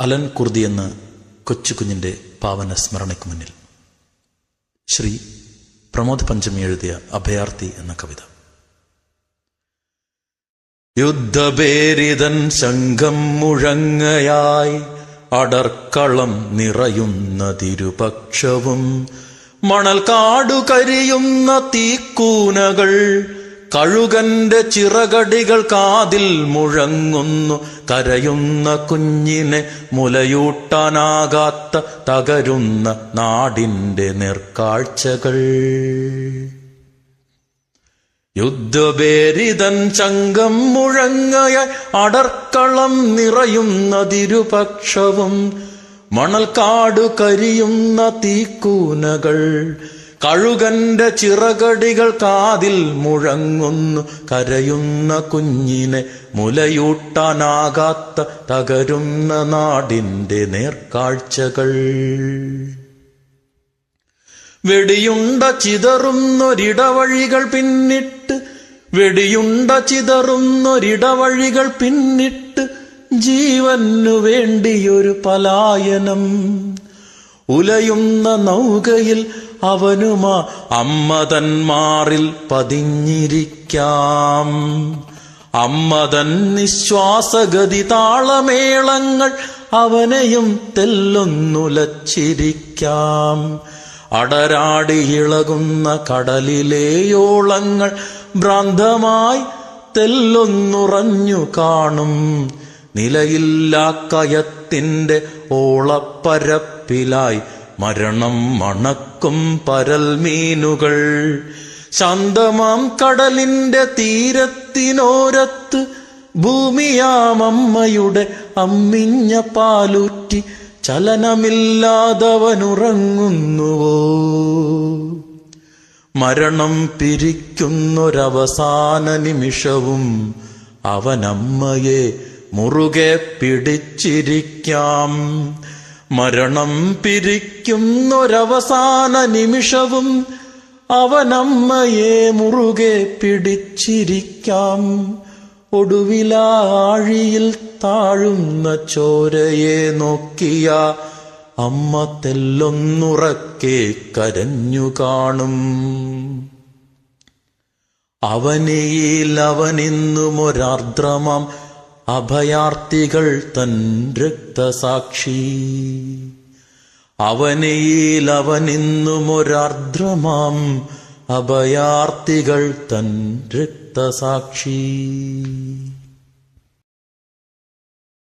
Allen Kurdi എന്ന കൊച്ചുകുഞ്ഞിൻ്റെ പാവന സ്മരണയ്ക്ക് മുന്നിൽ ശ്രീ പ്രമോദ് പഞ്ചമി എഴുതിയ അഭയാർത്ഥി എന്ന കവിത. യുദ്ധഭേരിതൻ ശംഖം മുഴങ്ങയായി അടർക്കളം നിറയുന്നതിരുപക്ഷവും മണൽ കാടു കരിയുന്ന തീക്കൂനകൾ കഴുകന്റെ ചിറകടികൾ കാതിൽ മുഴങ്ങുന്നു. കരയുന്ന കുഞ്ഞിനെ മുലയൂട്ടാനാകാത്ത തകരുന്ന നാടിന്റെ നേർക്കാഴ്ചകൾ. യുദ്ധഭേരിതൻ ശംഖം മുഴങ്ങയായി അടർക്കളം നിറയുന്നതിരുപക്ഷവും മണൽക്കാടു കരിയുന്ന തീക്കൂനകൾ കഴുകന്റെ ചിറകടികൾ കാതിൽ മുഴങ്ങുന്നു. കരയുന്ന കുഞ്ഞിനെ മുലയൂട്ടാനാകാത്ത തകരുന്ന നാടിന്റെ നേർക്കാഴ്ചകൾ. വെടിയുണ്ട ചിതറുന്നൊരിടവഴികൾ പിന്നിട്ട് വെടിയുണ്ട ചിതറുന്നൊരിടവഴികൾ പിന്നിട്ട് ജീവനു വേണ്ടിയൊരു പലായനം. ഉലയുന്ന നൗകയിൽ അവനുമാ അമ്മതന്മാറിൽ പതിഞ്ഞിരിക്കാം. അമ്മതൻ നിശ്വാസഗതി താളമേളങ്ങൾ അവനെയും തെല്ലൊന്നുലച്ചിരിക്കാം. അടരാടി ഇളകുന്ന കടലിലെയോളങ്ങൾ ഭ്രാന്തമായി തെല്ലൊന്നുറഞ്ഞു കാണും. നിലയില്ലാ കയത്തിന്റെ ഓളപ്പരപ്പിലായി മരണം മണക്കും പരൽമീനുകൾ. ശാന്തമാം കടലിന്റെ തീരത്തിനോരത്ത് ഭൂമിയാമമ്മയുടെ അമ്മിഞ്ഞ പാലൂറ്റി ചലനമില്ലാതവനുറങ്ങുന്നുവോ. മരണം പിരിക്കുന്നൊരവസാന നിമിഷവും അവനമ്മയെ മുറുകെ പിടിച്ചിരിക്കാം. മരണം പിരിക്കുന്നൊരവസാന നിമിഷവും അവനമ്മയെ മുറുകെ പിടിച്ചിരിക്കാം. ഒടുവിലാഴിയിൽ താഴുന്ന ചോരയെ നോക്കിയ അമ്മ തെല്ലൊന്നുറക്കെ കരഞ്ഞു കാണും. അവനിന്നുമൊരാർദ്രമാം അഭയാർത്ഥികൾ തൻ രക്തസാക്ഷി. അവനിന്നുമൊരാർദ്രമാം അഭയാർത്ഥികൾ തൻ രക്തസാക്ഷി.